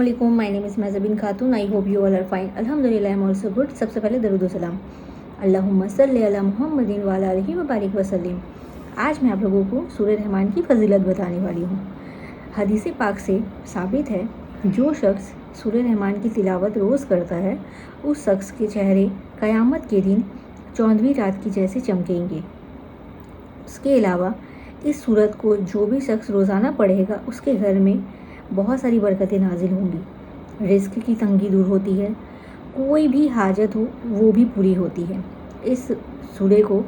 अस्सलाम वालेकुम, my name is Mezbin Khatoon. I hope you all are fine. अल्हम्दुलिल्लाह, आई एम ऑल्सो गुड। सबसे पहले दरूद व सलाम अल्लाहुम्मा सल्ली अला मुहम्मदिन व अला आलिहि व बारिक वसल्लिम। आज मैं आप लोगों को सूरह रहमान की फजीलत बताने वाली हूँ। हदीस पाक से साबित है, जो शख्स सूरह रहमान की तिलावत रोज़ करता है, उस शख्स के चेहरे क़यामत के दिन 14वीं रात की जैसे चमकेंगे। उसके अलावा इस सूरत को जो भी शख्स रोज़ाना पढ़ेगा, उसके घर में बहुत सारी बरकतें नाजिल होंगी। रिस्क की तंगी दूर होती है, कोई भी हाजत हो वो भी पूरी होती है। इस सूरे को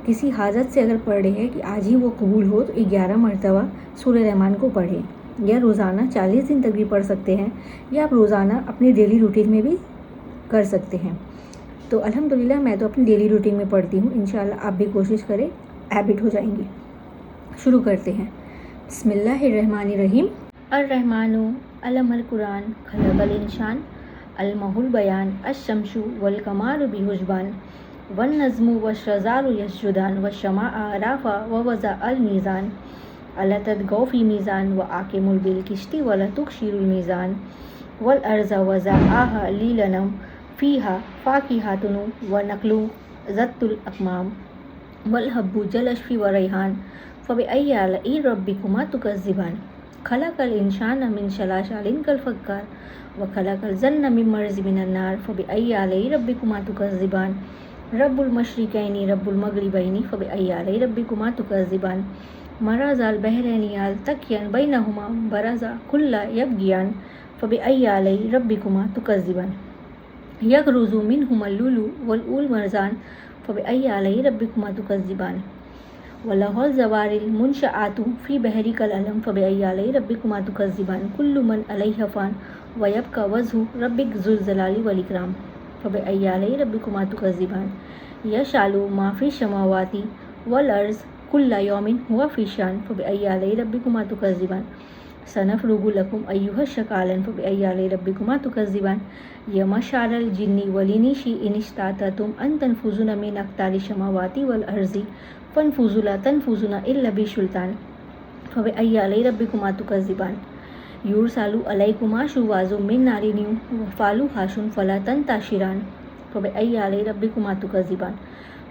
किसी हाजत से अगर पढ़ रहे हैं कि आज ही वो कबूल हो, तो 11 मरतबा सूरह रहमान को पढ़ें, या रोज़ाना 40 दिन तक भी पढ़ सकते हैं, या आप रोज़ाना अपने डेली रूटीन में भी कर सकते हैं। तो अल्हम्दुलिल्लाह, मैं तो अपनी डेली रूटीन में पढ़ती हूँ। इंशाअल्लाह आप भी कोशिश करें, हैबिट हो जाएंगी। शुरू करते हैं। बिस्मिल्लाहिर्रहमानिर्रहीम। अर्रहमानु अल्लमल कुरान खलक़ल इंसान अल्लमहुल बयान अश-शम्सु वल क़मारु बिहुस्बान वन नज़्मु वश-शजारु यस्जुदान वश-शमाअ रफ़ा व वज़अल मीज़ान अला ततग़ौ फ़ी मीज़ान व आक़िमुल बिल क़िस्ति वला तुक़सिरुल मीज़ान वल अर्ज़ वज़अहा लिलनम फ़ीहा फ़ाकिहतुन व नख़लु ज़ातुल अकमाम वल हब्बु ज़ल-अश्फ़ि व रैहान फ़बिअय्यि आलाइ रब्बिकुमा तुकज़्ज़िबान खलक़ल इंसान मिन सलासालिन कल फ़क्कार व खलक़ल जन्न मिन मर्ज़ मिनन नार फ़बिअय्यि आलाइ रब्बिकुमा तुकज़्ज़िबान रब्बुल मशरिक़ैनि रब्बुल मग़रिबैनि फ़बिअय्यि आलाइ रब्बिकुमा तुकज़्ज़िबान मरजल बहरैनि यल्तक़ियान बैनहुमा बरज़ा कुल्ला यबग़ियान फ़बिअय्यि आलाइ रब्बिकुमा तुकज़्ज़िबान यख़रुजु मिनहुमल लुलु वल मरजान फ़बिअय्यि आलाइ रब्बिकुमा तुकज़्ज़िबान वलहुल ज़वारिल मुनशआतु फ़ी बहरी कल अलम फ़बिअय्यि आलाइ रब्बिकुमा तुकज़्ज़िबान कुल्लु मन अलैहा फ़ान व यबक़ा वजहु रब्बिक ज़ुल जलाली वल इकराम फ़बिअय्यि आलाइ रब्बिकुमा तुकज़्ज़िबान यशअलु मा फ़िस समावाति वल अर्ज़ कुल्ला यौमिन हुवा फ़ी शान फ़बिअय्यि आलाइ रब्बिकुमा तुकज़्ज़िबान सनफ़्रुगु लकुम अय्युहश शकालन फ़बिअय्यि आलाइ रब्बिकुमा तुकज़्ज़िबान या मशारल जिन्नि वल इन्सि इन इस्तताअतुम अन तनफ़ुज़ू मिन अक़तारिश समावाति वल अर्ज़ि फ़नफ़ुज़ू ला तनफ़ुज़ूना इल्ला बिसुल्तान फ़बिअय्यि आलाइ रब्बिकुमा तुकज़्ज़िबान युरसलु अलैकुमा शुवाज़ुम मिन नारिन फ़ालु हाशुन फ़ला तंताशिरान फ़बिअय्यि आलाइ रब्बिकुमा तुकज़्ज़िबान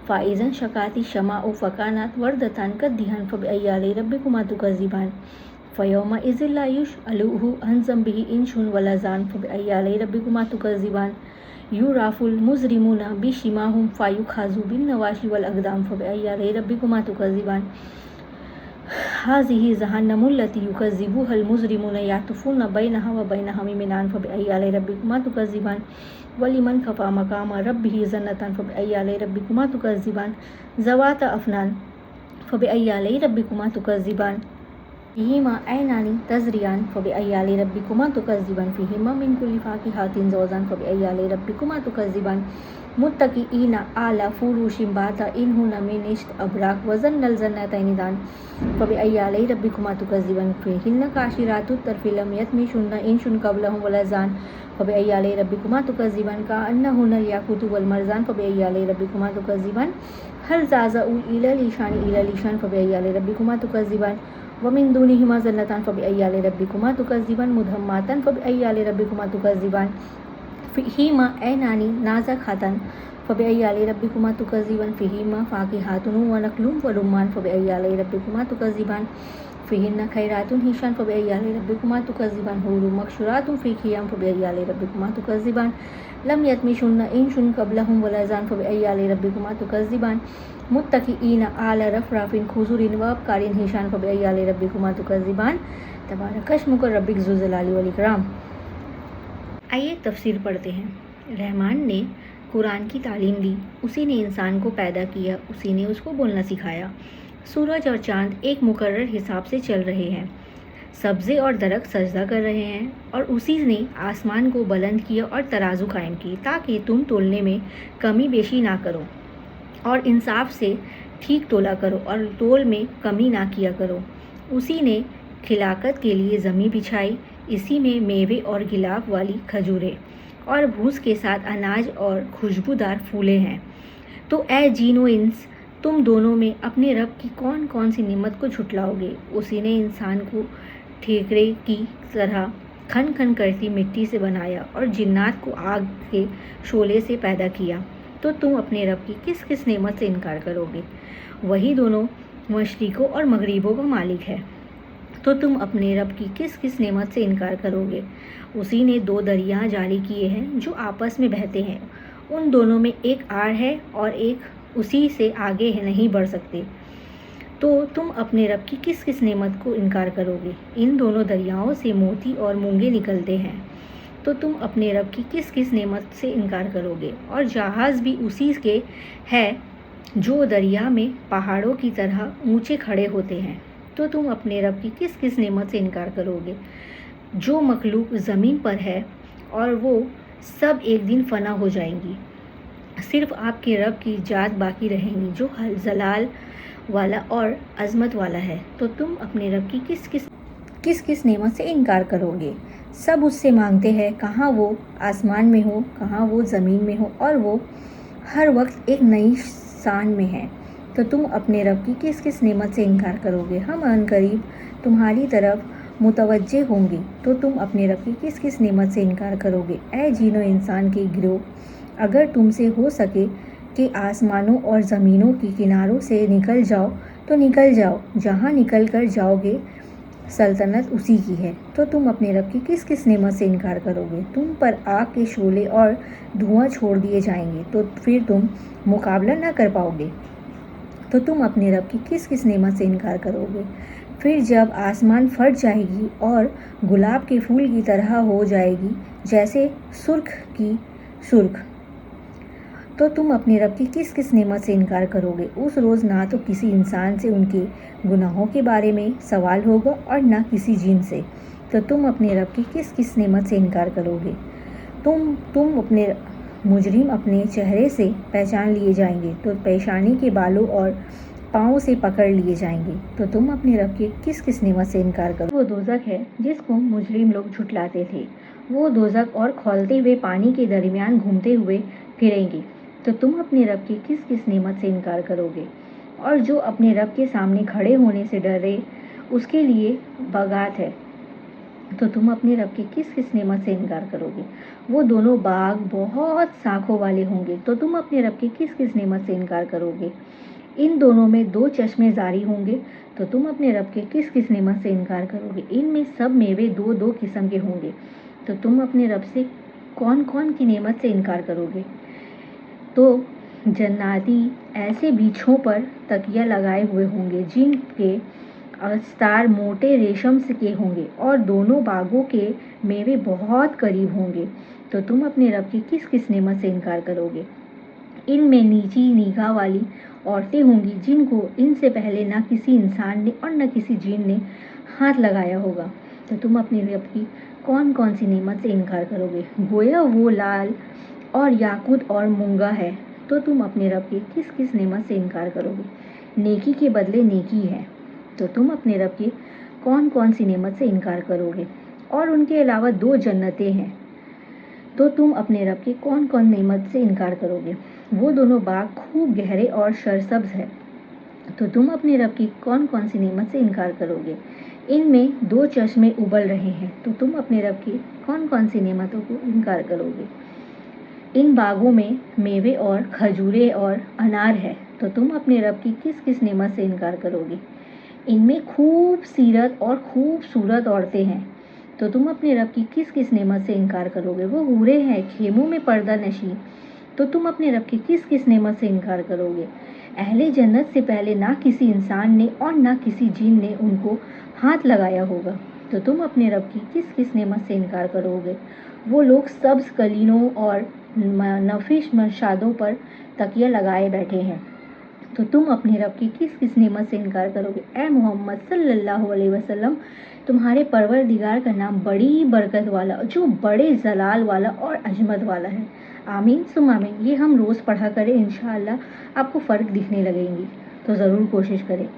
फ़ाइज़न शक़ाति शमाअु फ़कानत वर्दतन कद्दिहान फ़बिअय्यि आलाइ रब्बिकुमा तुकज़्ज़िबान फ़यौमइज़िन ला युसअलु अन ज़ंबिही इंसुन वला ज़ान फ़बिअय्यि आलाइ रब्बिकुमा तुकज़्ज़िबान युराफ़ुल मुज़रिमूना बिसिमाहुम फ़युख़ज़ु बिन्नवासि वल अक़दाम फ़बिअय्यि आलाइ रब्बिकुमा तुकज़्ज़िबान हाज़िही जहन्नमुल्लती युकज़्ज़िबुहल मुज़रिमूना यतूफ़ूना बैनहा व बैन हमीमिन फ़बिअय्यि आलाइ रब्बिकुमा तुकज़्ज़िबान वलिमन ख़फ़ा मक़ाम रब्बिही जन्नतान फ़बिअय्यि आलाइ रब्बिकुमा तुकज़्ज़िबान ज़वाता अफ़नान फ़बिअय्यि आलाइ रब्बिकुमा तुकज़्ज़िबान फ़ीहिमा ऐनानि तज़रियान फ़बिअय्यि आलाइ रब्बिकुमा तुकज़्ज़िबान फ़ीहिमा मिन कुल्लि फ़ाकिहतिन ज़ौज़ान फ़बिअय्यि आलाइ रब्बिकुमा तुकज़्ज़िबान मुत्तक़िईना अला फ़ुरूशिन बाताइनुहुन्ना मिन इस्तबरक़ व ज़न्नल जन्नतैनि दान फ़बिअय्यि आलाइ रब्बिकुमा तुकज़्ज़िबान फ़ीहिन्ना काशिरातुत तर्फ़ि लम यतमिसुन्ना इंसुन क़ब्लहुम वला ज़ान फ़बिअय्यि आलाइ रब्बिकुमा तुकज़्ज़िबान कअन्नहुन्नल याक़ूतु वल मरज़ान फ़बिअय्यि आलाइ रब्बिकुमा तुकज़्ज़िबान हल ज़ाज़उ इला लिशान फ़बिअय्यि आलाइ रब्बिकुमा तुकज़्ज़िबान व मिन दूनिहिमा जन्नतान फ़बिअय्यि आलाइ रब्बिकुमा तुकज़्ज़िबान मुदहम्मातन फ़बिअय्यि आलाइ रब्बिकुमा तुकज़्ज़िबान फ़ीहिमा ऐनानि नाज़ख़ातन फ़बिअय्यि आलाइ रब्बिकुमा तुकज़्ज़िबान फ़ीहिमा फ़ाकिहतुन व नख़लुन व रुम्मान फ़बिअय्यि आलाइ रब्बिकुमा तुकज़्ज़िबान फ़ीहिन्ना खैरातुन हिसान फ़बिअय्यि आलाइ रब्बिकुमा तुकज़्ज़िबान हुरुम मक़सूरातुन फ़ी ख़ियाम फ़बिअय्यि आलाइ रब्बिकुमा तुकज़्ज़िबान लम यतमिसुन्ना इंसुन क़ब्लहुम वला ज़ान फ़बिअय्यि आलाइ रब्बिकुमा तुकज़्ज़िबान मुत्तक़िईना अला रफ़रफ़िन खुज़ुरिन व अबकारिन हिसान फ़बिअय्यि आलाइ रब्बिकुमा तुकज़्ज़िबान तबारक अस्मुक रब्बिक ज़ुल जलाली वल इकराम। आइए तफ़सीर पढ़ते हैं। रहमान ने कुरान की तालीम दी, उसी ने इंसान को पैदा किया, उसी ने उसको बोलना सिखाया। सूरज और चाँद एक मुकर्रर हिसाब से चल रहे हैं, सब्ज़े और दरख्त सजदा कर रहे हैं, और उसी ने आसमान को बुलंद किया और तराजू कायम की, ताकि तुम तोलने में कमी बेशी ना करो और इंसाफ से ठीक तोला करो और तोल में कमी ना किया करो। उसी ने खिलाकत के लिए ज़मीं बिछाई, इसी में मेवे और गिलाफ वाली खजूरें और भूस के साथ अनाज और खुशबूदार फूलें हैं। तो ए जीन व इंस, तुम दोनों में अपने रब की कौन कौन सी नेमत को झुटलाओगे? उसी ने इंसान को ठेकरे की तरह खन खन करती मिट्टी से बनाया और जिन्नात को आग के शोले से पैदा किया, तो तुम अपने रब की किस किस नेमत से इनकार करोगे? वही दोनों मशरिकों और मगरिबों का मालिक है, तो तुम अपने रब की किस किस नेमत से इनकार करोगे? उसी ने 2 दरिया जारी किए हैं जो आपस में बहते हैं, उन दोनों में एक आड़ है और एक उसी से आगे नहीं बढ़ सकते, तो तुम अपने रब की किस किस नेमत को इनकार करोगे? इन दोनों दरियाओं से मोती और मूंगे निकलते हैं, तो तुम अपने रब की किस किस नेमत से इनकार करोगे? और जहाज़ भी उसी के है जो दरिया में पहाड़ों की तरह ऊंचे खड़े होते हैं, तो तुम अपने रब की किस किस नेमत से इनकार करोगे? जो मखलूक ज़मीन पर है और वो सब एक दिन फना हो जाएंगी, सिर्फ आपके रब की जात बाकी रहेंगी जो जलाल वाला और अज़मत वाला है, तो तुम अपने रब की किस किस नेमत से इनकार करोगे? सब उससे मांगते हैं, कहाँ वो आसमान में हो, कहाँ वो ज़मीन में हो, और वो हर वक्त एक नई शान में है, तो तुम अपने रब की किस किस नेमत से इनकार करोगे? हम अनकरीब तुम्हारी तरफ मुतवज्जे होंगे, तो तुम अपने रब की किस किस नेमत से इनकार करोगे? ऐ जीनो इंसान के गिरोह, अगर तुमसे हो सके कि आसमानों और ज़मीनों के किनारों से निकल जाओ तो निकल जाओ, जहाँ निकल कर जाओगे सल्तनत उसी की है, तो तुम अपने रब की किस किस नेमत से इनकार करोगे? तुम पर आग के शोले और धुआं छोड़ दिए जाएंगे, तो फिर तुम मुकाबला न कर पाओगे, तो तुम अपने रब की किस किस नेमत से इनकार करोगे? फिर जब आसमान फट जाएगी और गुलाब के फूल की तरह हो जाएगी जैसे सुर्ख की सुर्ख, तो तुम अपने रब की किस किस नेमत से इनकार करोगे? उस रोज़ ना तो किसी इंसान से उनके गुनाहों के बारे में सवाल होगा और ना किसी जिन से, तो तुम अपने रब की किस किस नेमत से इनकार करोगे? तुम अपने मुजरिम अपने चेहरे से पहचान लिए जाएंगे, तो पेशानी के बालों और पाँव से पकड़ लिए जाएंगे, तो तुम अपने रब की किस किस नेमत से इनकार करोगे? वो दोज़ख है जिसको मुजरिम लोग झुठलाते थे, वो दोज़ख और खौलते हुए पानी के दरमियान घूमते हुए फिरेंगे, तो तुम अपने रब की किस किस नेमत से इनकार करोगे? और जो अपने रब के सामने खड़े होने से डरे उसके लिए बगात है, तो तुम अपने रब की किस किस नेमत से इनकार करोगे? वो दोनों बाग बहुत शाखों वाले होंगे, तो तुम अपने रब की किस किस नेमत से इनकार करोगे? इन दोनों में 2 चश्मे जारी होंगे, तो तुम अपने रब के किस किस नेमत से इनकार करोगे? इनमें सब मेवे 2-2 किस्म के होंगे, तो तुम अपने रब से कौन कौन की नेमत से इनकार करोगे? तो जन्नाती ऐसे बीछों पर तकिया लगाए हुए होंगे जिनके अस्तार मोटे रेशम से के होंगे और दोनों बागों के मेवे बहुत करीब होंगे, तो तुम अपने रब की किस किस नेमत से इनकार करोगे? इनमें नीची निगाह वाली औरतें होंगी जिनको इनसे पहले ना किसी इंसान ने और न किसी जीन ने हाथ लगाया होगा, तो तुम अपने रब की कौन कौन सी नेमत से इनकार करोगे? गोया वो लाल और याकूत और मूंगा है, तो तुम अपने रब की किस किस नेमत से इनकार करोगे? नेकी के बदले नेकी है, तो तुम अपने रब की कौन कौन सी नेमत से इनकार करोगे? और उनके अलावा 2 जन्नतें हैं, तो तुम अपने रब की कौन कौन नेमत से इनकार करोगे? वो दोनों बाग खूब गहरे और सरसब्ज है, तो तुम अपने रब की कौन कौन सी नेमत से इनकार करोगे? इनमें 2 चश्मे उबल रहे हैं, तो तुम अपने रब की कौन कौन सी नेमतों को इनकार करोगे? इन बागों में मेवे और खजूरें और अनार है, तो तुम अपने रब की किस किस नेमत से इनकार करोगे? इनमें खूब सीरत और खूबसूरत औरतें हैं, तो तुम अपने रब की किस किस नेमत से इनकार करोगे? वो हूरें हैं खेमों में पर्दा नशी, तो तुम अपने रब की किस किस नेमत से इनकार करोगे? अहले जन्नत से पहले ना किसी इंसान ने और ना किसी जीन ने उनको हाथ लगाया होगा, तो तुम अपने रब की किस किस नेमत से इनकार करोगे? वो लोग सब्ज कलीनों और नफिश मशादों पर तकिया लगाए बैठे हैं, तो तुम अपने रब की किस किस नेमत से इनकार करोगे? ऐ मोहम्मद सल्लल्लाहु अलैहि वसल्लम, तुम्हारे परवरदिगार का नाम बड़ी बरकत वाला जो बड़े जलाल वाला और अजमत वाला है। आमीन सुम आमीन। ये हम रोज़ पढ़ा करें, इंशाअल्लाह आपको फ़र्क दिखने लगेंगी, तो ज़रूर कोशिश करें।